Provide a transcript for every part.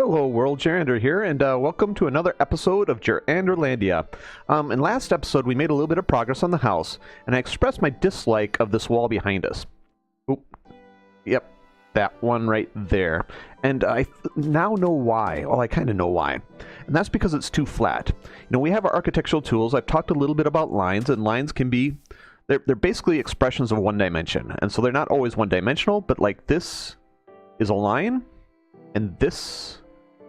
Hello world, Jerander here, and welcome to another episode of Jeranderlandia. In last episode we made a little bit of progress on the house, and I expressed my dislike of this wall behind us. Oop. Yep, that one right there. And I now know why. Well, I kind of know why. And that's because it's too flat. You know, we have our architectural tools. I've talked a little bit about lines, and lines can be... They're basically expressions of one dimension. And so they're not always one-dimensional, but like this is a line, and this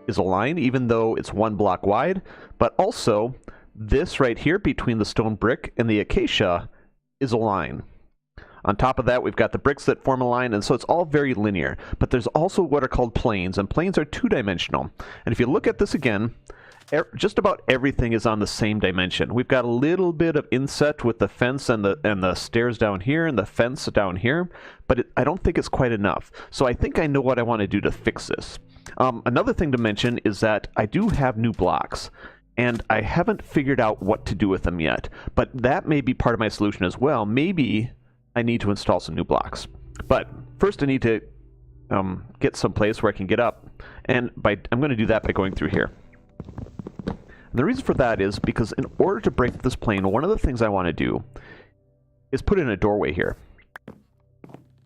is a line, even though it's one block wide. But also, this right here between the stone brick and the acacia is a line. On top of that, we've got the bricks that form a line, and so it's all very linear. But there's also what are called planes, and planes are two-dimensional. And if you look at this again, just about everything is on the same dimension. We've got a little bit of inset with the fence and the stairs down here and the fence down here, but I don't think it's quite enough. So I think I know what I want to do to fix this. Another thing to mention is that I do have new blocks, and I haven't figured out what to do with them yet. But that may be part of my solution as well. Maybe I need to install some new blocks. But first I need to get some place where I can get up, and I'm going to do that by going through here. And the reason for that is because in order to break this plane, one of the things I want to do is put in a doorway here.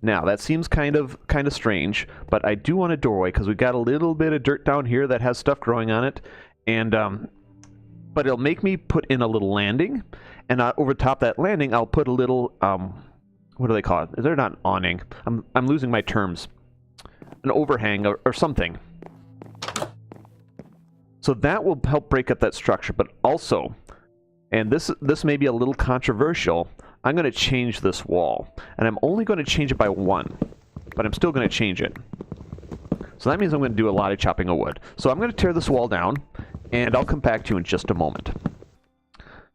Now, that seems kind of strange, but I do want a doorway because we've got a little bit of dirt down here that has stuff growing on it, and but it'll make me put in a little landing, and over top that landing, I'll put a little what do they call it? They're not an awning. I'm losing my terms. An overhang or something. So that will help break up that structure, but also, and this may be a little controversial, I'm going to change this wall. And I'm only going to change it by 1, but I'm still going to change it. So that means I'm going to do a lot of chopping of wood. So I'm going to tear this wall down, and I'll come back to you in just a moment.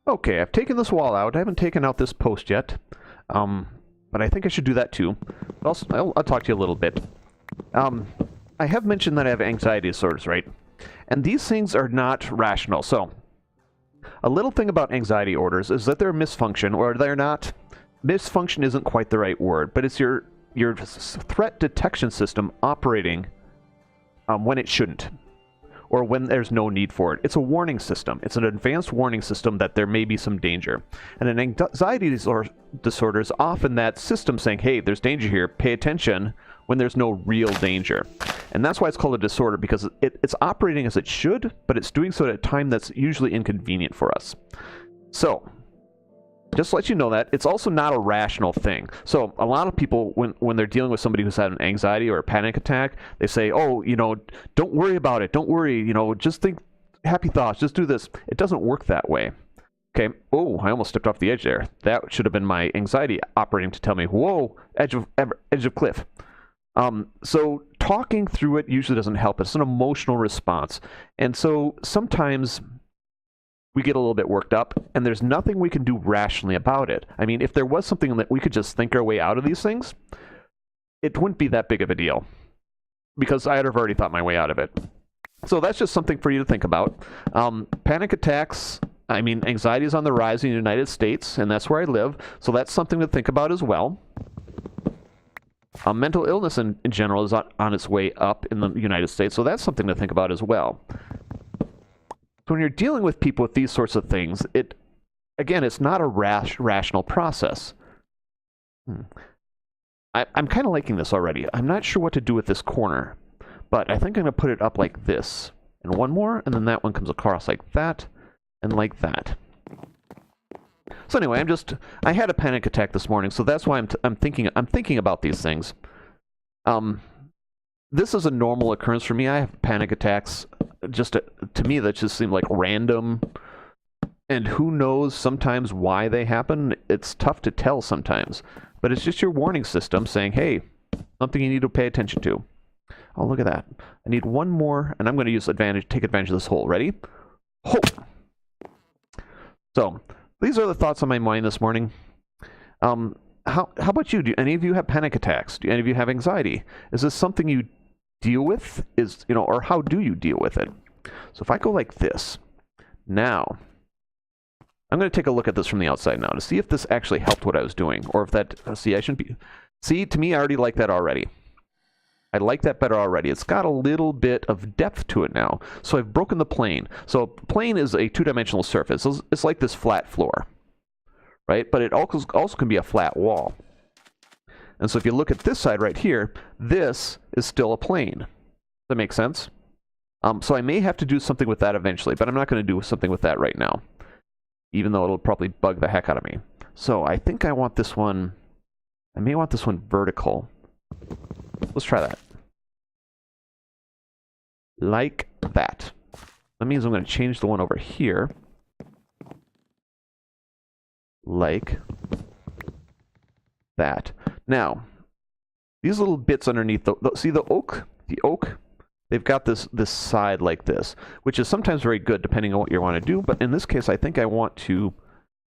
Okay, I've taken this wall out. I haven't taken out this post yet, but I think I should do that too. I'll talk to you a little bit. I have mentioned that I have anxiety disorders, right? And these things are not rational. So, a little thing about anxiety orders is that they're misfunction, or they're not... Misfunction isn't quite the right word, but it's your threat detection system operating when it shouldn't, or when there's no need for it. It's a warning system. It's an advanced warning system that there may be some danger. And an anxiety disorder is often that system saying, hey, there's danger here, pay attention, when there's no real danger. And that's why it's called a disorder, because it's operating as it should, but it's doing so at a time that's usually inconvenient for us. So, just to let you know that, it's also not a rational thing. So, a lot of people, when they're dealing with somebody who's had an anxiety or a panic attack, they say, oh, you know, don't worry about it, don't worry, you know, just think happy thoughts, just do this. It doesn't work that way. Okay, oh, I almost stepped off the edge there. That should have been my anxiety operating to tell me, whoa, edge of cliff. So talking through it usually doesn't help. It's an emotional response. And so sometimes we get a little bit worked up, and there's nothing we can do rationally about it. I mean, if there was something that we could just think our way out of these things, it wouldn't be that big of a deal, because I'd have already thought my way out of it. So that's just something for you to think about. Panic attacks, I mean, anxiety is on the rise in the United States, and that's where I live, so that's something to think about as well. Mental illness in general is on its way up in the United States, so that's something to think about as well. So when you're dealing with people with these sorts of things, again, it's not a rational process. I'm kind of liking this already. I'm not sure what to do with this corner, but I think I'm going to put it up like this. And one more, and then that one comes across like that, and like that. So anyway, I had a panic attack this morning, so that's why I'm thinking about these things. This is a normal occurrence for me. I have panic attacks. To me, that just seem like random, and who knows sometimes why they happen. It's tough to tell sometimes, but it's just your warning system saying, hey, something you need to pay attention to. Oh, look at that. I need one more, and I'm going to take advantage of this hole. Ready? Hole! So, these are the thoughts on my mind this morning. How about you? Do any of you have panic attacks? Do any of you have anxiety? Is this something you deal with? Or how do you deal with it? So if I go like this, now, I'm going to take a look at this from the outside now to see if this actually helped what I was doing, or if that, see, I shouldn't be, see, to me, I already like that already. I like that better already. It's got a little bit of depth to it now. So I've broken the plane. So plane is a two-dimensional surface. It's like this flat floor, right? But it also can be a flat wall. And so if you look at this side right here, this is still a plane. Does that make sense? So I may have to do something with that eventually, but I'm not going to do something with that right now, even though it'll probably bug the heck out of me. So I think I want this one, I may want this one vertical. Let's try that. Like that. That means I'm going to change the one over here. Like that. Now, these little bits underneath, see the oak, they've got this side like this, which is sometimes very good depending on what you want to do, but in this case I think I want to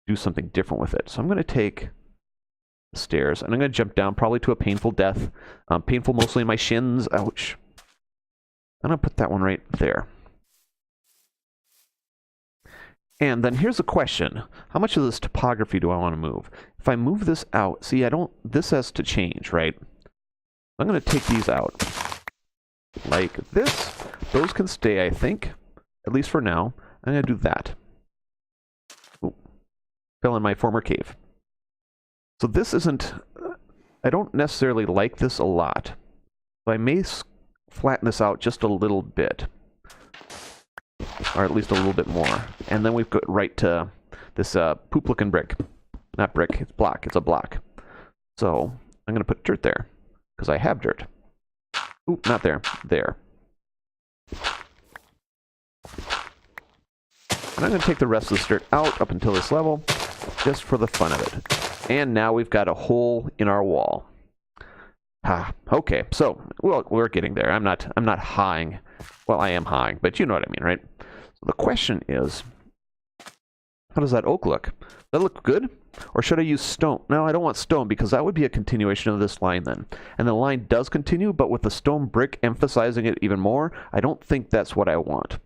do something different with it. So I'm going to take the stairs, and I'm going to jump down probably to a painful death. Painful mostly in my shins. Ouch. I'm going to put that one right there. And then here's a question. How much of this topography do I want to move? If I move this out, see, this has to change, right? I'm going to take these out. Like this. Those can stay, I think. At least for now. I'm going to do that. Ooh. Fell in my former cave. So this isn't... I don't necessarily like this a lot. So I may flatten this out just a little bit. Or at least a little bit more. And then we've got right to this poop-looking brick. Not brick, it's block. It's a block. So I'm going to put dirt there. Because I have dirt. Oop, not there. There. And I'm going to take the rest of this dirt out up until this level. Just for the fun of it. And now we've got a hole in our wall. Okay, so well, we're getting there. I'm not hawing. Well, I am hawing, but you know what I mean, right? So the question is, how does that oak look? Does that look good? Or should I use stone? No, I don't want stone because that would be a continuation of this line then. And the line does continue, but with the stone brick emphasizing it even more, I don't think that's what I want.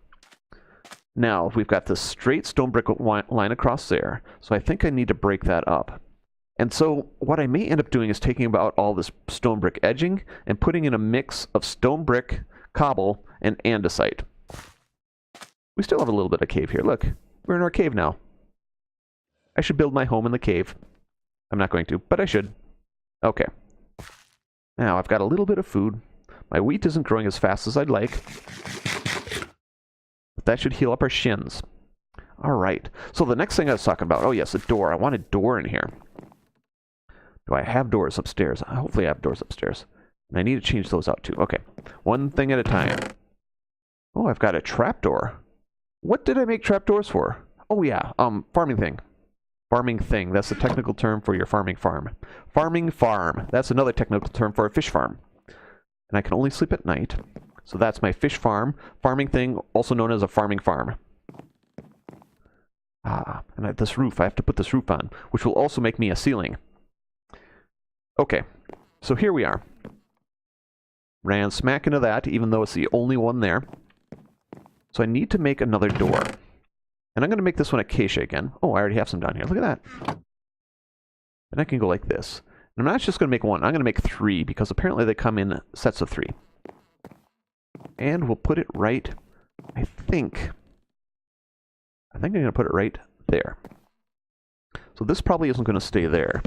Now, we've got this straight stone brick line across there, so I think I need to break that up. And so what I may end up doing is taking about all this stone brick edging and putting in a mix of stone brick, cobble, and andesite. We still have a little bit of cave here. Look, we're in our cave now. I should build my home in the cave. I'm not going to, but I should. Okay. Now, I've got a little bit of food. My wheat isn't growing as fast as I'd like. But that should heal up our shins. Alright. So the next thing I was talking about, oh yes, a door. I want a door in here. Do I have doors upstairs? Hopefully I have doors upstairs. And I need to change those out too. Okay. One thing at a time. Oh, I've got a trapdoor. What did I make trapdoors for? Oh yeah, farming thing. Farming thing. That's the technical term for your farming farm. Farming farm. That's another technical term for a fish farm. And I can only sleep at night. So that's my fish farm. Farming thing, also known as a farming farm. And this roof. I have to put this roof on, which will also make me a ceiling. Okay. So here we are. Ran smack into that, even though it's the only one there. So I need to make another door. And I'm going to make this one acacia again. Oh, I already have some down here. Look at that. And I can go like this. And I'm not just going to make one. I'm going to make 3, because apparently they come in sets of 3. And we'll put it right, I think I'm going to put it right there. So this probably isn't going to stay there.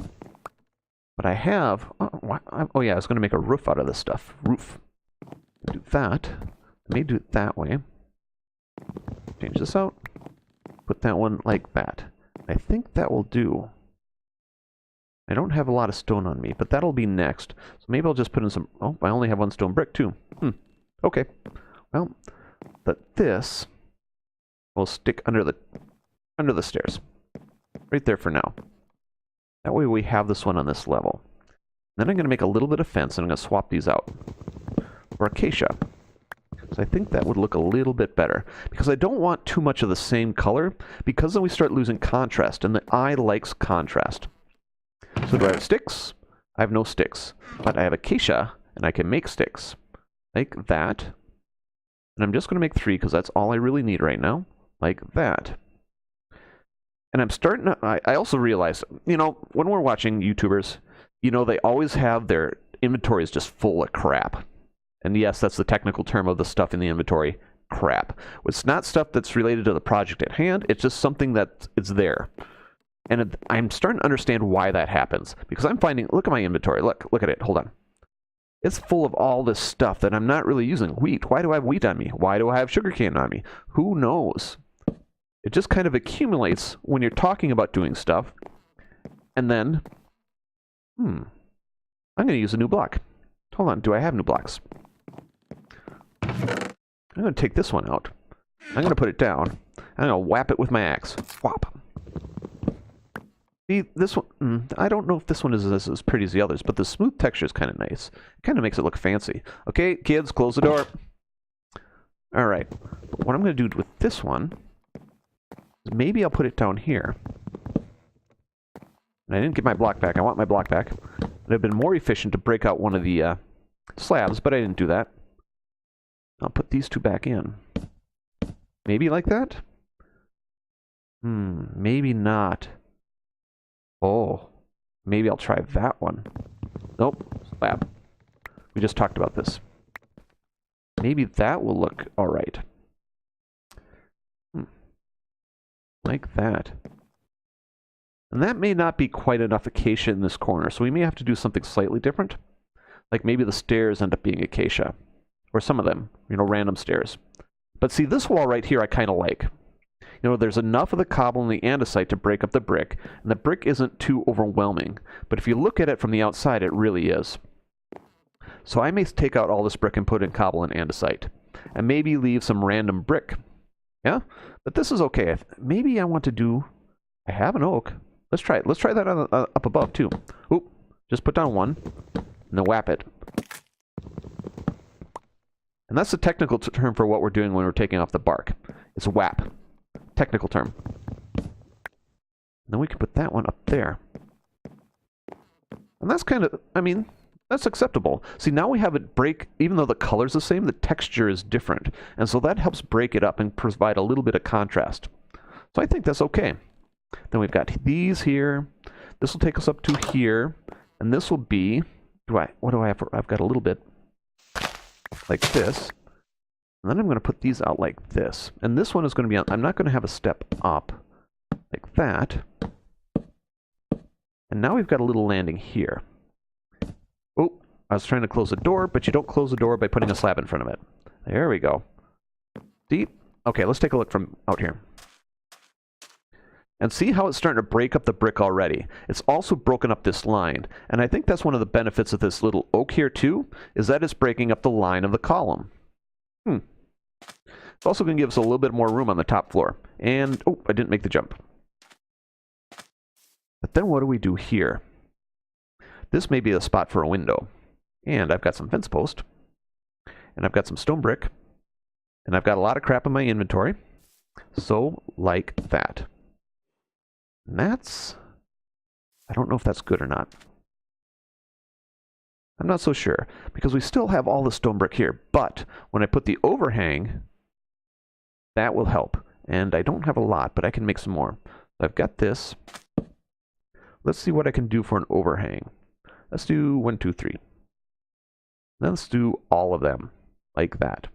But I have... Oh yeah, I was going to make a roof out of this stuff. Roof. Do that. I may do it that way. Change this out. Put that one like that. I think that will do. I don't have a lot of stone on me, but that'll be next. So maybe I'll just put in some... Oh, I only have 1 stone brick too. Okay. Well, but this will stick under the stairs. Right there for now. That way we have this one on this level. Then I'm going to make a little bit of fence, and I'm going to swap these out for acacia. So I think that would look a little bit better. Because I don't want too much of the same color, because then we start losing contrast, and the eye likes contrast. So do I have sticks? I have no sticks. But I have acacia, and I can make sticks. Like that. And I'm just going to make 3, because that's all I really need right now. Like that. And I'm starting to... I also realized, you know, when we're watching YouTubers, you know, they always have their inventories just full of crap. And yes, that's the technical term of the stuff in the inventory. Crap. It's not stuff that's related to the project at hand. It's just something that it's there. And I'm starting to understand why that happens. Because I'm finding, look at my inventory. Look at it. Hold on. It's full of all this stuff that I'm not really using. Wheat. Why do I have wheat on me? Why do I have sugarcane on me? Who knows? It just kind of accumulates when you're talking about doing stuff. And then, I'm going to use a new block. Hold on. Do I have new blocks? I'm going to take this one out. I'm going to put it down. I'm going to whap it with my axe. Whop. See, this one, I don't know if this one is as pretty as the others, but the smooth texture is kind of nice. It kind of makes it look fancy. Okay, kids, close the door. All right. What I'm going to do with this one is maybe I'll put it down here. And I didn't get my block back. I want my block back. It would have been more efficient to break out one of the slabs, but I didn't do that. I'll put these two back in. Maybe like that? Maybe not. Oh, maybe I'll try that one. Nope, slab. We just talked about this. Maybe that will look alright. Like that. And that may not be quite enough acacia in this corner, so we may have to do something slightly different. Like maybe the stairs end up being acacia. Or some of them, you know, random stairs. But see, this wall right here I kind of like. You know, there's enough of the cobble and the andesite to break up the brick, and the brick isn't too overwhelming. But if you look at it from the outside, it really is. So I may take out all this brick and put in cobble and andesite. And maybe leave some random brick. Yeah? But this is okay. Maybe I want to do... I have an oak. Let's try it. Let's try that on up above, too. Oop. Just put down one. And then whap it. And that's the technical term for what we're doing when we're taking off the bark. It's whap. Technical term. And then we can put that one up there. And that's kind of, I mean, that's acceptable. See, now we have it break, even though the color's the same, the texture is different. And so that helps break it up and provide a little bit of contrast. So I think that's okay. Then we've got these here. This will take us up to here. And this will be, what do I have? I've got a little bit like this. And then I'm going to put these out like this. And this one is going to be on, I'm not going to have a step up like that. And now we've got a little landing here. Oh, I was trying to close the door, but you don't close the door by putting a slab in front of it. There we go. See? Okay, let's take a look from out here. And see how it's starting to break up the brick already. It's also broken up this line. And I think that's one of the benefits of this little oak here too, is that it's breaking up the line of the column. It's also going to give us a little bit more room on the top floor. And, oh, I didn't make the jump. But then what do we do here? This may be a spot for a window. And I've got some fence post. And I've got some stone brick. And I've got a lot of crap in my inventory. So, like that. And that's... I don't know if that's good or not. I'm not so sure, because we still have all the stone brick here, but when I put the overhang, that will help. And I don't have a lot, but I can make some more. So I've got this. Let's see what I can do for an overhang. Let's do 1, 2, 3. Then let's do all of them, like that.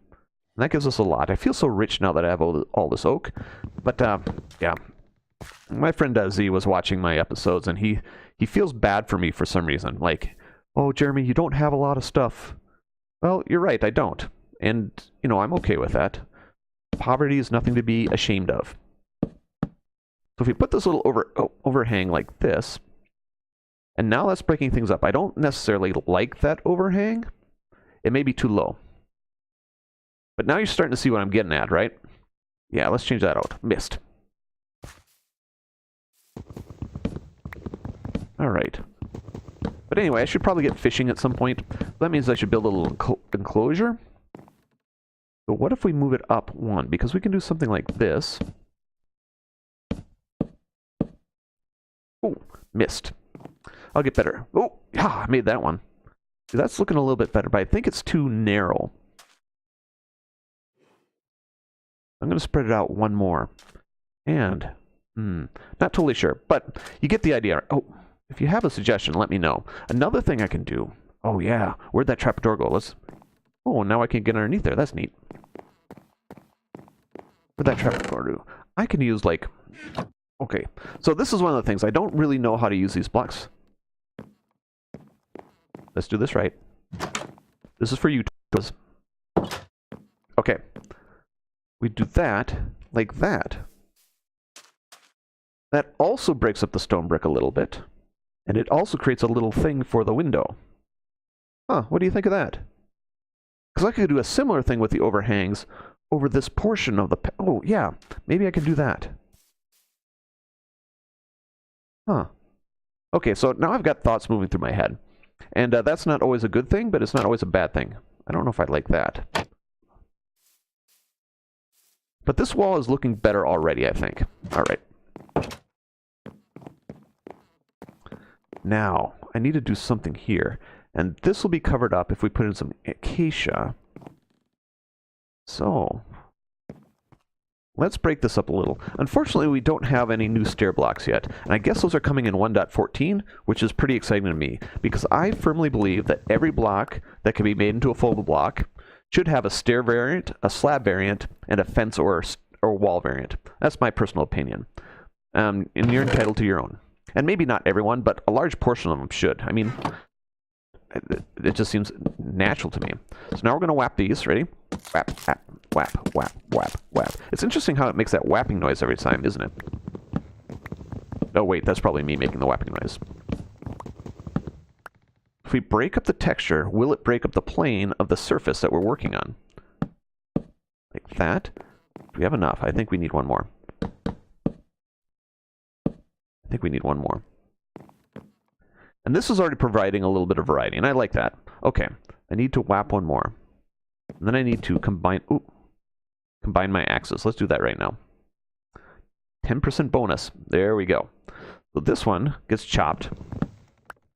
And that gives us a lot. I feel so rich now that I have all this oak. But, yeah. My friend Z was watching my episodes, and he feels bad for me for some reason. Like, oh, Jeremy, you don't have a lot of stuff. Well, you're right, I don't. And, you know, I'm okay with that. Poverty is nothing to be ashamed of. So if we put this little overhang like this, and now that's breaking things up. I don't necessarily like that overhang. It may be too low. But now you're starting to see what I'm getting at, right? Yeah, let's change that out. Missed. All right. But anyway, I should probably get fishing at some point. That means I should build a little enclosure. But what if we move it up one? Because we can do something like this. Oh, missed. I'll get better. Oh, yeah, I made that one. See, that's looking a little bit better, but I think it's too narrow. I'm going to spread it out one more. And, not totally sure, but you get the idea. Oh, if you have a suggestion, let me know. Another thing I can do. Oh, yeah. Where'd that trapdoor go? Oh, now I can get underneath there. That's neat. What'd that trapdoor do? I can use, like... Okay, so this is one of the things. I don't really know how to use these blocks. Let's do this right. This is for you. Okay. We do that like that. That also breaks up the stone brick a little bit. And it also creates a little thing for the window. Huh, what do you think of that? Because I could do a similar thing with the overhangs over this portion of the... Oh, yeah. Maybe I can do that. Huh. Okay, so now I've got thoughts moving through my head. And that's not always a good thing, but it's not always a bad thing. I don't know if I like that. But this wall is looking better already, I think. All right. Now, I need to do something here. And this will be covered up if we put in some acacia. So, let's break this up a little. Unfortunately, we don't have any new stair blocks yet. And I guess those are coming in 1.14, which is pretty exciting to me. Because I firmly believe that every block that can be made into a foldable block should have a stair variant, a slab variant, and a fence or wall variant. That's my personal opinion. And you're entitled to your own. And maybe not everyone, but a large portion of them should. I mean, it just seems natural to me. So now we're going to whap these. Ready? Whap, whap, whap, whap, whap, whap. It's interesting how it makes that whapping noise every time, isn't it? Oh, wait, that's probably me making the whapping noise. If we break up the texture, will it break up the plane of the surface that we're working on? Like that. Do we have enough? I think we need one more. I think we need one more. And this is already providing a little bit of variety, and I like that. Okay, I need to whap one more. And then I need to combine my axes. Let's do that right now. 10% bonus. There we go. So this one gets chopped.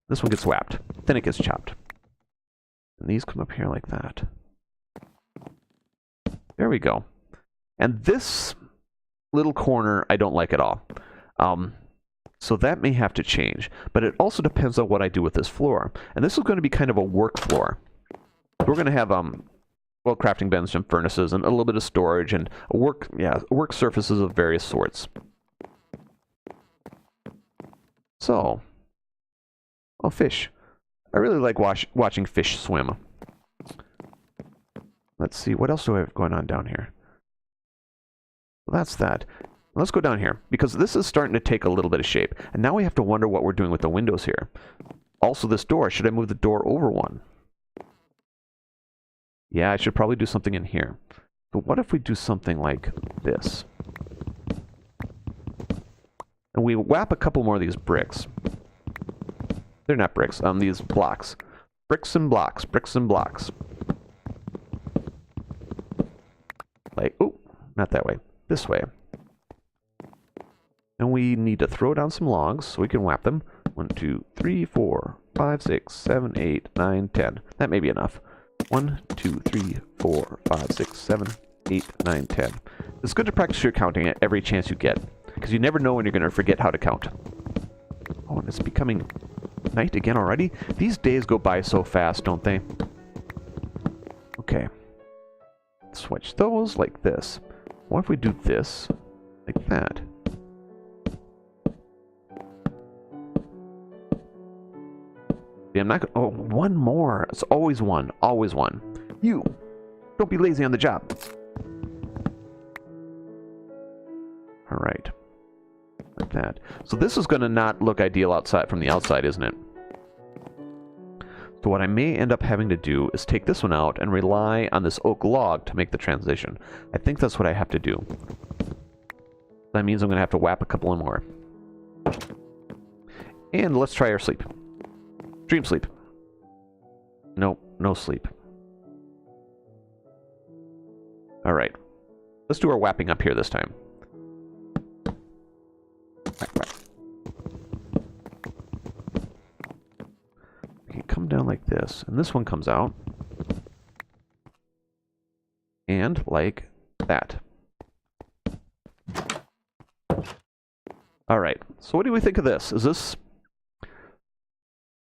This one gets whapped. Then it gets chopped. And these come up here like that. There we go. And this little corner I don't like at all. So that may have to change. But it also depends on what I do with this floor. And this is going to be kind of a work floor. We're going to have well, crafting bench and furnaces and a little bit of storage and work surfaces of various sorts. So, oh, fish. I really like watching fish swim. Let's see, what else do I have going on down here? Well, that's that. Let's go down here, because this is starting to take a little bit of shape. And now we have to wonder what we're doing with the windows here. Also, this door. Should I move the door over one? Yeah, I should probably do something in here. But what if we do something like this? And we whap a couple more of these bricks. They're not bricks, these blocks. Bricks and blocks, bricks and blocks. Like, oh, not that way. This way. And we need to throw down some logs so we can whap them. 1, 2, 3, 4, 5, 6, 7, 8, 9, 10. That may be enough. 1, 2, 3, 4, 5, 6, 7, 8, 9, 10. It's good to practice your counting at every chance you get, because you never know when you're going to forget how to count. Oh, and it's becoming night again already? These days go by so fast, don't they? Okay. Switch those like this. What if we do this like that? I'm not gonna... Oh, one more. It's always one. Always one. You! Don't be lazy on the job. Alright. Like that. So this is going to not look ideal outside from the outside, isn't it? So what I may end up having to do is take this one out and rely on this oak log to make the transition. I think that's what I have to do. That means I'm going to have to whap a couple more. And let's try our sleep. Dream sleep. Nope, no sleep. Alright. Let's do our whapping up here this time. Whack, whack. We can come down like this, and this one comes out. And like that. Alright, so what do we think of this? Is this...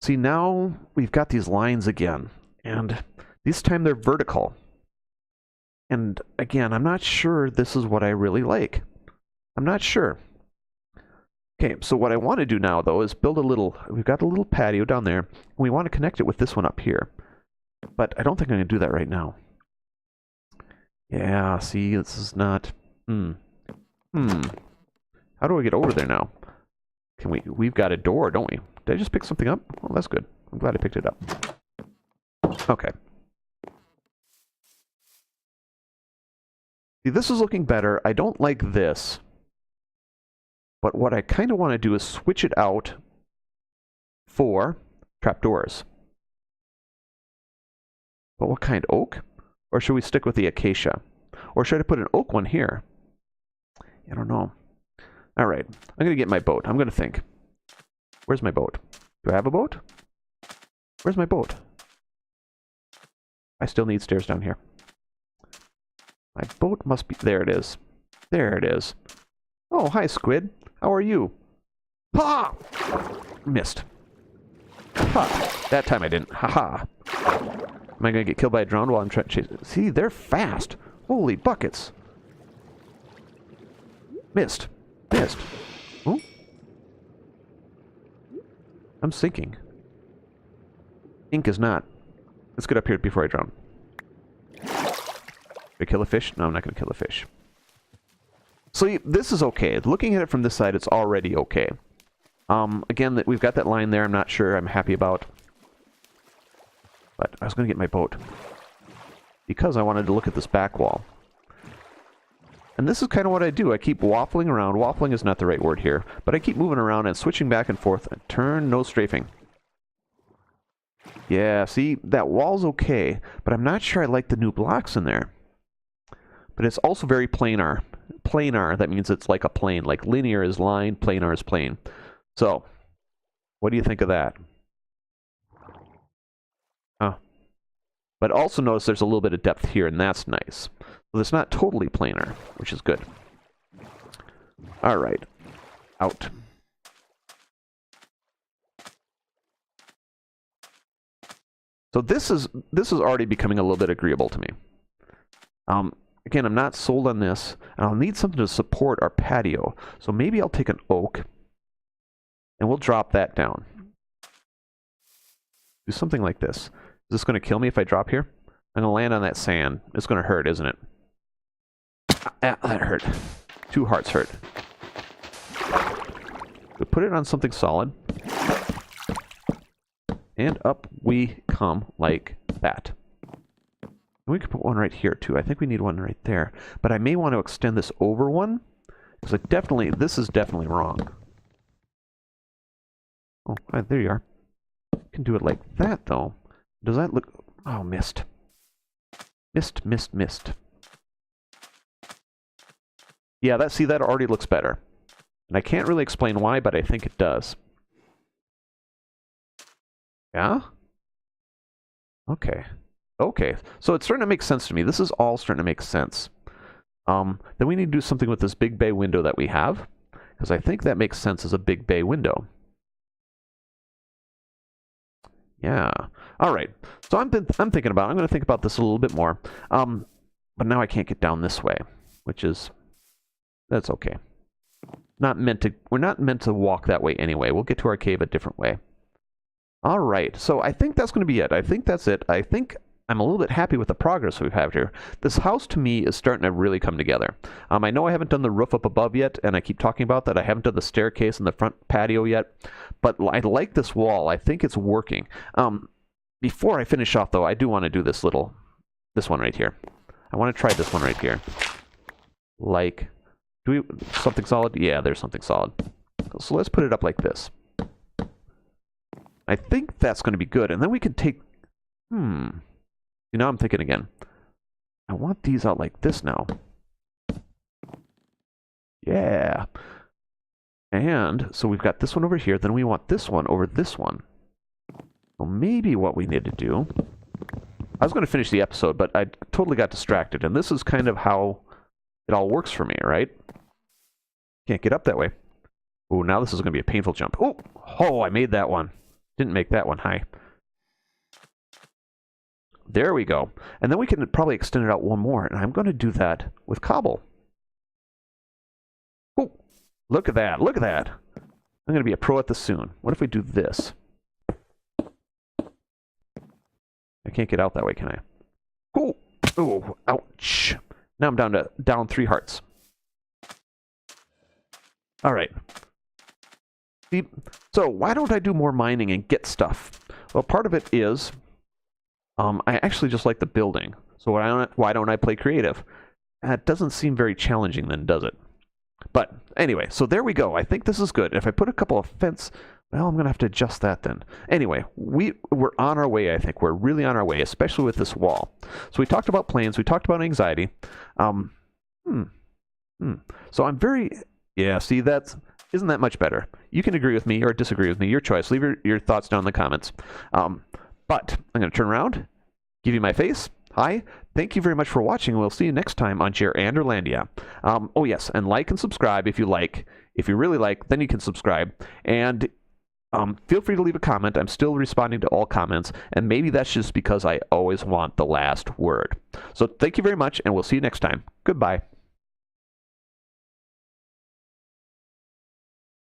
See, now we've got these lines again, and This time they're vertical. And again, I'm not sure this is what I really like. I'm not sure. Okay, so what I want to do now, though, is build a little... We've got a little patio down there. And we want to connect it with this one up here. But I don't think I'm going to do that right now. Yeah, see, this is not... How do I get over there now? Can we... We've got a door, don't we? Did I just pick something up? Oh, that's good. I'm glad I picked it up. Okay. See, this is looking better. I don't like this. But what I kind of want to do is switch it out for trapdoors. But what kind? Oak? Or should we stick with the acacia? Or should I put an oak one here? I don't know. All right. I'm going to get my boat. I'm going to think. Where's my boat? Do I have a boat? Where's my boat? I still need stairs down here. My boat must be... There it is. There it is. Oh, hi, squid. How are you? Ha! Missed. Ha! That time I didn't. Ha-ha. Am I going to get killed by a drone while I'm trying to chase it? See, they're fast. Holy buckets. Missed. Missed. Oh? I'm sinking. Ink is not. Let's get up here before I drown. Did I kill a fish? No, I'm not going to kill a fish. So this is okay. Looking at it from this side, it's already okay. Again, we've got that line there I'm not sure I'm happy about. But I was going to get my boat. Because I wanted to look at this back wall. And this is kind of what I do. I keep waffling around. Waffling is not the right word here. But I keep moving around and switching back and forth. Turn, no strafing. Yeah, see, that wall's okay. But I'm not sure I like the new blocks in there. But it's also very planar. Planar, that means it's like a plane. Like linear is line, planar is plane. So, what do you think of that? Huh. But also notice there's a little bit of depth here, and that's nice. So it's not totally planar, which is good. Alright. Out. So this is already becoming a little bit agreeable to me. Again, I'm not sold on this, and I'll need something to support our patio. So maybe I'll take an oak, and we'll drop that down. Do something like this. Is this going to kill me if I drop here? I'm going to land on that sand. It's going to hurt, isn't it? Ah, that hurt. 2 hearts hurt. We put it on something solid. And up we come like that. And we could put one right here too. I think we need one right there. But I may want to extend this over one. Because this is definitely wrong. Oh, there you are. You can do it like that though. Does that look... Oh, missed. Missed, missed, missed. Yeah, that already looks better. And I can't really explain why, but I think it does. Yeah? Okay. Okay. So it's starting to make sense to me. This is all starting to make sense. Then we need to do something with this big bay window that we have. Because I think that makes sense as a big bay window. Yeah. All right. So I'm thinking about it. I'm going to think about this a little bit more. But now I can't get down this way, which is... That's okay. We're not meant to walk that way anyway. We'll get to our cave a different way. All right. So I think that's going to be it. I think that's it. I think I'm a little bit happy with the progress we've had here. This house, to me, is starting to really come together. I know I haven't done the roof up above yet, and I keep talking about that. I haven't done the staircase and the front patio yet, but I like this wall. I think it's working. Before I finish off, though, I do want to do this one right here. I want to try this one right here. Like, something solid? Yeah, there's something solid. So let's put it up like this. I think that's going to be good, and then we can take... You know, I'm thinking again. I want these out like this now. Yeah. And so we've got this one over here. Then we want this one over this one. Well, maybe what we need to do... I was going to finish the episode, but I totally got distracted. And this is kind of how it all works for me, right? Can't get up that way. Oh, now this is going to be a painful jump. Oh, I made that one. Didn't make that one high. There we go. And then we can probably extend it out one more, and I'm going to do that with cobble. Oh, look at that. Look at that. I'm going to be a pro at this soon. What if we do this? I can't get out that way, can I? Oh, oh, ouch. Now I'm down 3 hearts. All right. See, so why don't I do more mining and get stuff? Well, part of it is I actually just like the building. So why don't I play creative? It doesn't seem very challenging then, does it? But anyway, so there we go. I think this is good. If I put a couple of fence, well, I'm going to have to adjust that then. Anyway, we're on our way, I think. We're really on our way, especially with this wall. So we talked about planes. We talked about anxiety. So I'm very... Yeah, see, isn't that much better? You can agree with me or disagree with me. Your choice. Leave your thoughts down in the comments. But I'm going to turn around, give you my face. Hi. Thank you very much for watching. We'll see you next time on Jeranderlandia. Oh, yes, and like and subscribe if you like. If you really like, then you can subscribe. And feel free to leave a comment. I'm still responding to all comments, and maybe that's just because I always want the last word. So thank you very much, and we'll see you next time. Goodbye.